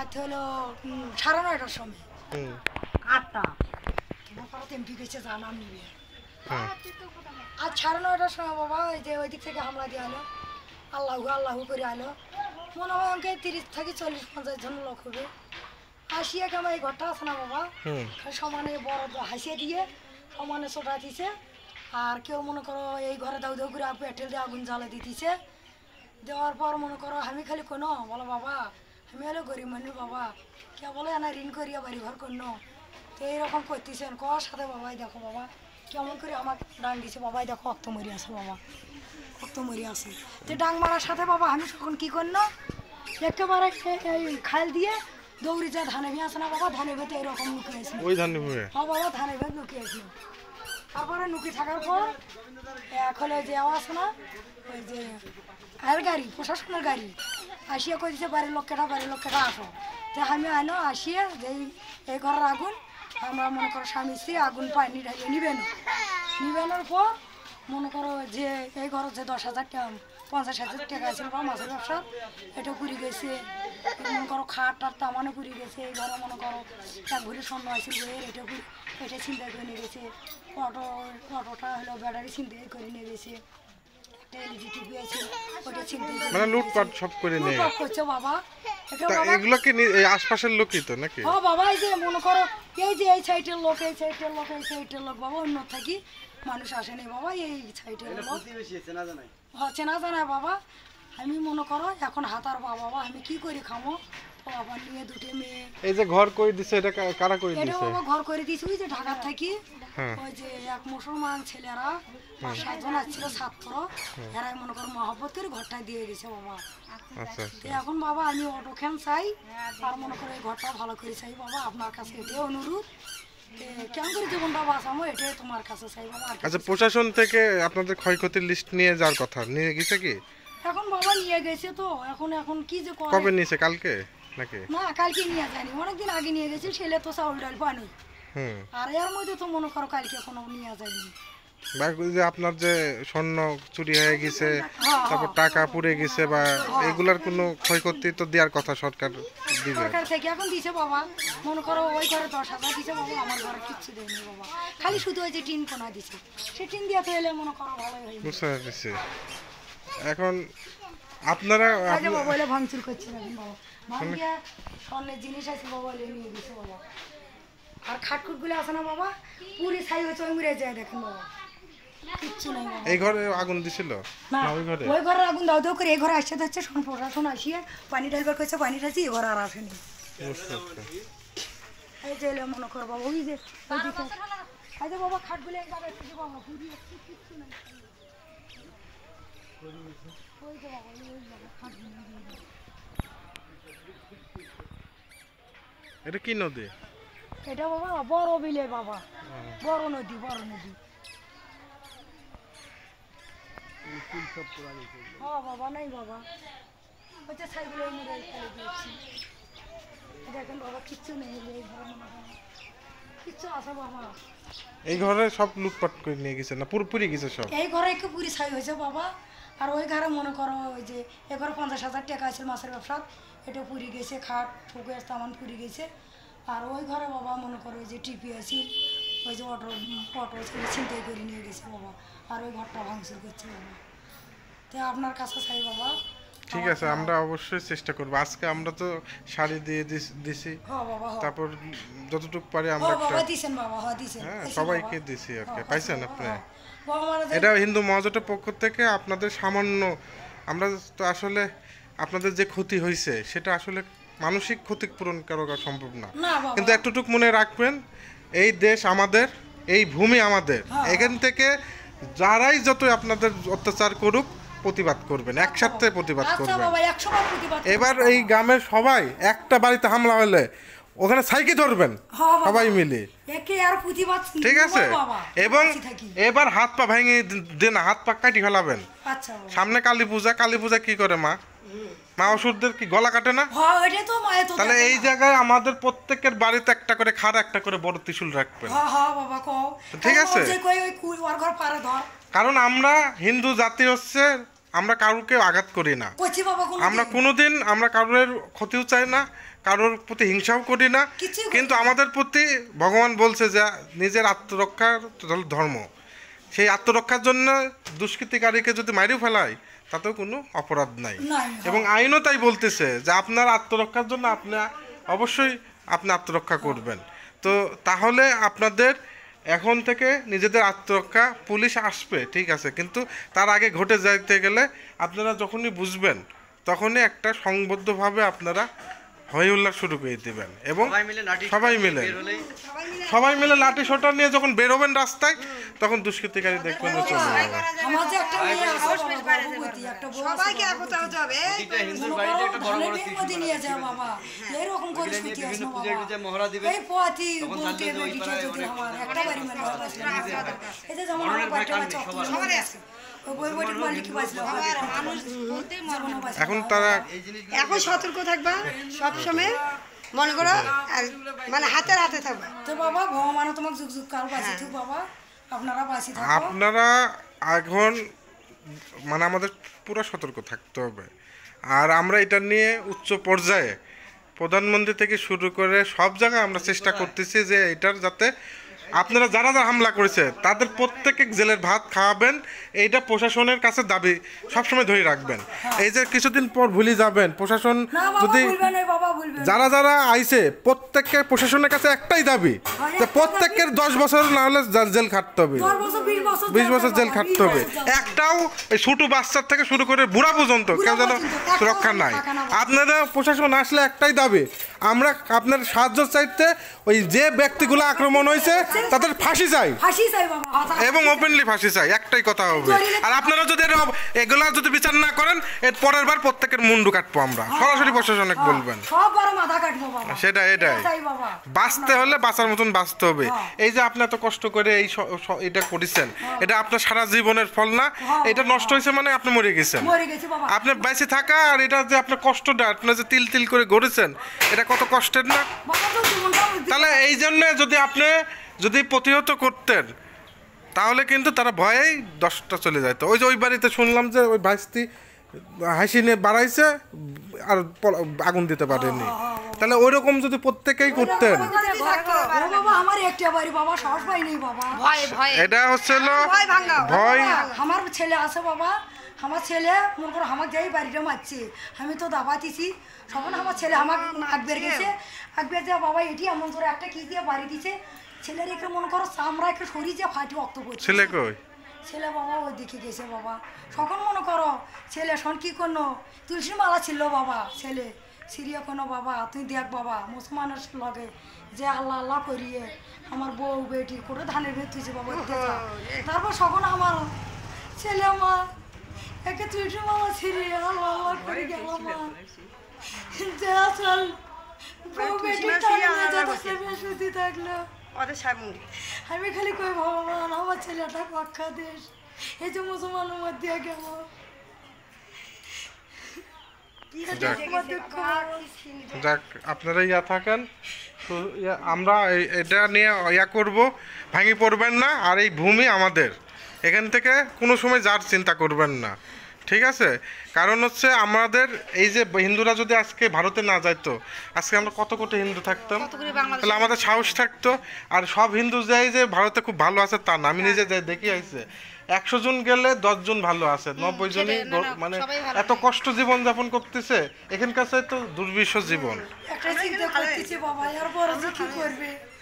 রাত হলো 9:30টার সময়। 8টা এমপি গেছে জানাম নিবে। আর 9:30টার সময় বাবা ওই যে ওই দিক থেকে হামলা দিয়ে আলো, আল্লাহু করে আলো। মনে হয় আমাকে 30 থেকে 40-50 জন লোক হবে। হাসিয়ে কেমন এই ঘরটা আছে না বাবা, সমানে বড় হাসিয়ে দিয়ে সমানে ছোটা দিছে। আর কেউ মনে করো এই ঘরে দাউ দাউ করে পেট্রোল দিয়ে আগুন জ্বালা দিতেছে। দেওয়ার পর মনে করো আমি খালি কোনো বলো বাবা আমি হলো গরিব মানুষ বাবা, কে বলে না ঋণ করিয়া বাড়ি ঘর করনো। তো এইরকম করতেছেন কর সাথে বাবাই দেখো বাবা কেমন করে আমার ডাং দিছে। বাবাই দেখো রক্ত মরি আছে বাবা, রক্ত মরি আছে। তো ডাং মারার সাথে বাবা আমি তখন কী করলো একেবারে এই খাল দিয়ে দৌড়ি যা ধানে ভি আছে না বাবা, ধানে ভেতে এরকম লুকিয়েছিল। হ্যাঁ বাবা ধানে ভেত লুকিয়েছিল। তারপরে লুকি থাকার পর এখন যে আছে না ওই যে আর গাড়ি প্রশাসনের গাড়ি আসিয়া কই দিছে বাড়ির লোকটা আসো। তো আমি আনো আসিয়ে যে এই ঘরের আগুন আমরা মনে করো স্বামী স্ত্রী আগুন পানি ঢালিয়ে নিবেনের পর মনে করো যে এই ঘরের যে 10,000 টাকা 50,000 টাকা আছে বা মাছের ব্যবসা এটা পুরি গেছে। মনে করো খাট টাট তামানো পুরি গেছে। এই ঘরে মনে করো এক ভরি স্বর্ণ আছে এটা চিন্তা করে নিয়ে গেছে। অটোটা হলো ব্যাটারি চিন্তা করে নিয়ে গেছে। লুটপাট সব করে নিয়ে করছে বাবা। এগুলো কি আশপাশের লোকই তো নাকি? হ্যাঁ বাবা এই যে মনে করো এই যে এই সাইডের লোক এই সাইডের লোক এই সাইডের লোক বাবা অন্য থাকি মানুষ আসেনি বাবা এই সাইডের লোক চেনা জানায় বাবা। আমি মনে করো এখন হাতার বাবা আমি কি করে খামো বাবা নিয়ে দুটো মেয়ে। এই যে ঘর করে দিছে এটা কারা করে দিছে? এটা বাবা ঘর করে দিছে ওই যে ঢাকার থাকি ওই যে এক মুসলমান ছেলেরা 5-7 জন আসছিল ছাত্র এরাই মনে করো মহব্বত করে ঘরটা দিয়ে গেছে বাবা। আচ্ছা এখন বাবা আমি অটো খান চাই আর মনে করো এই ঘরটা ভালো করে চাই বাবা আপনার কাছে এটাই অনুরোধ। কেমন করে জীবনটা বাঁচামো এটাই তোমার কাছে চাই বাবা। আচ্ছা প্রশাসন থেকে আপনাদের ক্ষয়ক্ষতির লিস্ট নিয়ে যাওয়ার কথা নিয়ে গেছে কি? এখন বাবা নিয়ে গেছে তো এখন কি যে করে। কবে নিয়েছে কালকে নাকি? না কালকে নিয়ে যায়নি অনেকদিন আগে নিয়ে গেছে ছেলে তো চাউল ডাল পানি। আর এর মধ্যে তো মনে করো কালকে কোনো নিয়ে যায়নি। যে আপনার যে স্বর্ণ চুরি হয়ে গেছে তারপর টাকা পুড়ে গেছে বা এগুলার কোনো ক্ষয়ক্ষতি তো দেওয়ার কথা সরকার দিবে। সরকার থেকে এখন দিছে বাবা মনে করো ওই ঘরে 10,000 দিছে বাবা আমার ঘরে কিচ্ছু দেয়নি বাবা খালি শুধু ওই যে টিন কোনা দিছে সে টিন দিয়ে তো এলে মনে করো ভালোই হয়। বুঝতে পারছি। এখন আপনারা বলে ভাঙচুর করছে বাবা ভাঙিয়ে স্বর্ণের জিনিস আছে বাবা নিয়ে দিছে বাবা। আর খাটখুটগুলো আছে না বাবা পুরি ছাই হয়েছে ওই মুড়ে যায় দেখেন বাবা কিচ্ছু নাই বাবা। এই ঘরে আগুন দিছিল না ওই ঘরে আগুন দাও দাও করে এই ঘরে আসতে যাচ্ছে প্রশাসন আসিয়ে পানি ঢালবার করছে পানি ঢালছি এই ঘরে আর আসেনি। এই যে মনে করো বাবা ওই যে এই যে বাবা খাটগুলো এক জায়গায় থেকে বাবা পুরি কিচ্ছু নাই ওই যে বাবা ওই জায়গা খাটগুলো। এটা কি নদী? এটা বাবা বড় বিলে বাবা বড় নদী হ্যাঁ বাবা নাই বাবা ওই যে ছাইগুলো ফেলে দিয়েছি দেখেন বাবা কিচ্ছু নেই এই ঘরে মনে হয় কিচ্ছু আছে বাবা। এই ঘরে সব লুটপাট করে নিয়ে গেছে না পুরোপুরি গেছে সব? এই ঘরে একটু পুরি ছাই হয়েছে বাবা। আর ওই ঘরে মনে করো ওই যে এ ঘরে 50,000 টাকা আছে মাছের ব্যবসা এটা পুরি গেছে খাট ঠুকে তেমন পুরি গেছে। আর ওই ঘরে বাবা মনে করো ওই যে টিপি আছে ওই যে অটো ছিনতাই করে নিয়ে গেছে বাবা। আর ওই ঘরটা ভাঙচুর করছে বাবা। তো আপনার কাছে চাই বাবা। ঠিক আছে আমরা অবশ্যই চেষ্টা করব। আজকে আমরা তো শাড়ি দিয়ে দিছি তারপর যতটুকু পারি আমরা সবাইকে দিছি আর কি পাইছেন আপনি? এটা হিন্দু মহাজোটের পক্ষ থেকে আপনাদের সামান্য আমরা তো আসলে আপনাদের যে ক্ষতি হয়েছে সেটা আসলে মানসিক ক্ষতিপূরণ করা সম্ভব না কিন্তু এতটুকু মনে রাখবেন এই দেশ আমাদের এই ভূমি আমাদের এখান থেকে যারাই যত আপনাদের অত্যাচার করুক প্রতিবাদ করবেন একসাথে প্রতিবাদ করবেন। এবার এই গ্রামের সবাই একটা বাড়িতে হামলা হলে ওখানে সাইকে ধরবেন সবাই মিলে ঠিক আছে এবং এবার হাত পা ভেঙে দেন হাত পা কাটি ফেলাবেন। সামনে কালী পূজা কি করে মা অসুরদের কি গলা কাটে না? তাহলে এই জায়গায় আমাদের প্রত্যেকের বাড়িতে একটা করে খাড়া একটা করে বড় ত্রিশূল রাখবেন ঠিক আছে? কারণ আমরা হিন্দু জাতি হচ্ছে আমরা কারোকে আঘাত করি না, করছি বাবা কোনো আমরা কোনোদিন আমরা কারোর ক্ষতিও চাই না, কারোর প্রতি হিংসাও করি না, কিন্তু আমাদের প্রতি ভগবান বলছে যে নিজের আত্মরক্ষার ধর্ম, সেই আত্মরক্ষার জন্য দুষ্কৃতিকারীকে যদি মারিও ফেলায় তাতেও কোনো অপরাধ নাই। এবং আইনও তাই বলতেছে যে আপনার আত্মরক্ষার জন্য আপনি অবশ্যই আপনি আত্মরক্ষা করবেন। তো তাহলে আপনাদের এখন থেকে নিজেদের আত্মরক্ষা, পুলিশ আসবে ঠিক আছে, কিন্তু তার আগে ঘটে যাইতে গেলে আপনারা যখনই বুঝবেন তখনই একটা সংবদ্ধভাবে আপনারা হই হুল্লার শুরু করে দিবেন এবং সবাই মিলে লাঠি সোটা নিয়ে যখন বেরোবেন রাস্তায় তখন দুষ্কৃতিকারী দেখবেন যে চলে যাবে। আমার যে একটা মেয়ে আছে বাবুবতী, একটা বউ সবাইকে একতা হতে হবে। হিন্দুর বাড়িতে একটা বড় বড় মধ্যে নিয়ে যায় বাবা, এরকম করে ছুটি আসে না বাবা। এই পথই বলতে বেটিটা যদি আমার একটা বাড়ি মানে এই যে যেমন আমার বাড়িটা সবার আছে ওই বইটির মালিক বাঁচলো মানুষ বলতে মরণ বাঁচলো। এখন তারা এখন সতর্ক থাকবা সব সময়, মনে করো আর মানে হাতের হাতে থাকবা। তো বাবা ভগবান তোমাকে যুগ যুগ কাল বাঁচি থাক বাবা, আপনারা বাঁচি থাকো। আপনারা এখন মানে আমাদের পুরো সতর্ক থাকতে হবে। আর আমরা এটা নিয়ে উচ্চ পর্যায়ে প্রধানমন্ত্রী থেকে শুরু করে সব জায়গায় আমরা চেষ্টা করতেছি যে এটার যাতে আপনারা যারা যারা হামলা করেছে তাদের প্রত্যেকে জেলের ভাত খাওয়াবেন, এইটা প্রশাসনের কাছে দাবি সবসময় ধরে রাখবেন। এই যে কিছুদিন পর ভুলে যাবেন প্রশাসন যদি যারা যারা আইছে প্রত্যেককে প্রশাসনের কাছে একটাই দাবি যে প্রত্যেকের 10 বছর না হলে জেল খাটতে হবে, 20 বছর জেল খাটতে হবে। একটাও এই ছোট বাচ্চার থেকে শুরু করে বুড়া পর্যন্ত কেউ যেন সুরক্ষা নাই। আপনারা প্রশাসন আসলে একটাই দাবি, আমরা আপনার সাহায্য চাইতে ওই যে ব্যক্তিগুলো আক্রমণ হয়েছে তাদের ফাঁসি চাই এবং ওপেনলি ফাঁসি চাই, একটাই কথা হবে। আর আপনারা যদি এগুলা যদি বিচার না করেন এর পরের বার প্রত্যেকের মুন্ডু কাটবো আমরা, সরাসরি প্রশাসনকে বলবেন। সেটাই এটাই বাঁচতে হলে বাঁচার মতন বাঁচতে হবে। এই যে আপনি এত কষ্ট করে এই এটা করেছেন, এটা আপনার সারা জীবনের ফল না, এটা নষ্ট হয়েছে মানে আপনি মরে গেছেন। আপনি বেঁচে থাকা আর এটা যে আপনার কষ্টটা আপনি যে তিল তিল করে গড়েছেন এটা কত কষ্টের না। তাহলে এই জন্য যদি প্রতিহত করতেন তাহলে কিন্তু তারা ভয়েই 10টা চলে যেত। ওই যে ওই বাড়িতে শুনলাম যে ওই ভাইস্তি হাসি নিয়ে বাড়াইছে আর আগুন দিতে পারেনি, তাহলে ওই রকম যদি প্রত্যেকেই করতেন। এটা হচ্ছিল ভয়। আমার ছেলে আছে বাবা, আমার ছেলে মনে করো আমাকে যাই বাড়িটা মারছে, আমি তো দাবা দিছি তখন আমার ছেলে আমাকে আকবের গেছে, আকবের যা বাবা এটি এমন করে একটা কি দিয়ে বাড়ি দিছে, ছেলের একে মনে করো চামড়া একে সরিয়ে যে ফাটি রক্ত পড়ছে। ছেলে কই? ছেলে বাবা ওই দিকে গেছে বাবা, তখন মনে করো ছেলে শোন কি করলো তুলসীর মালা ছিল বাবা, ছেলে সিরিয়া কোনো বাবা তুই দেখ বাবা মুসলমানের লগে যে আল্লাহ আল্লাহ করিয়ে আমার বউ বেটি করে ধানের ভেত তুইছে বাবা। তারপর তখন আমার ছেলে আমার একে তুলসী মালা ছিঁড়িয়ে আল্লাহ আল্লাহ করে গেল মা, যে আসল বউ বেটি সুতি থাকলো। আমি খালি কই ভগবান আমার ছেলেটা পাক্কা দেশ, এই যে মুসলমানের মধ্যে গেল। যাক আপনারা ইয়া থাকেন, আমরা এটা নিয়ে ইয়া করব, ভাঙি পড়বেন না। আর এই ভূমি আমাদের, এখান থেকে কোনো সময় যার চিন্তা করবেন না, ঠিক আছে? কারণ হচ্ছে আমাদের এই যে হিন্দুরা যদি আজকে ভারতে না যাইতো আজকে আমরা কত কোটি হিন্দু থাকতাম, তাহলে আমাদের সাহস থাকতো। আর সব হিন্দু যাই যে ভারতে খুব ভালো আছে তা না, আমি নিজে যাই দেখি আইছে 100 জন গেলে 10 জন ভালো আছে, 90 জনই মানে এত কষ্ট জীবন যাপন করতেছে, এখানকার তো দুর্বিষহ জীবন।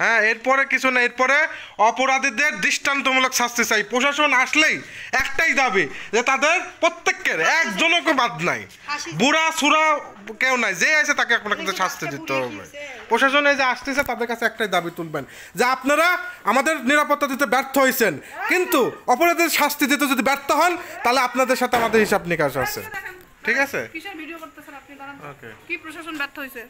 হ্যাঁ এরপরে কিছু না, এরপরে অপরাধীদের দৃষ্টান্তমূলক শাস্তি চাই। প্রশাসন আসলেই একটাই দাবি যে তাদের প্রত্যেকের একজনকে বাদ নাই, বুড়া সুরা কেউ নাই, যে আছে তাকে আপনাকে শাস্তি দিতে হবে। প্রশাসনে যে আসতেছে তাদের কাছে একটাই দাবি তুলবেন যে আপনারা আমাদের নিরাপত্তা দিতে ব্যর্থ হয়েছেন, কিন্তু অপরাধীদের শাস্তি দিতে যদি ব্যর্থ হন তাহলে আপনাদের সাথে আমাদের হিসাব নিকাশ আছে, ঠিক আছে? কিসের ভিডিও করতেছেন আপনি? দাঁড়ান, কি প্রশাসন ব্যর্থ হয়েছে?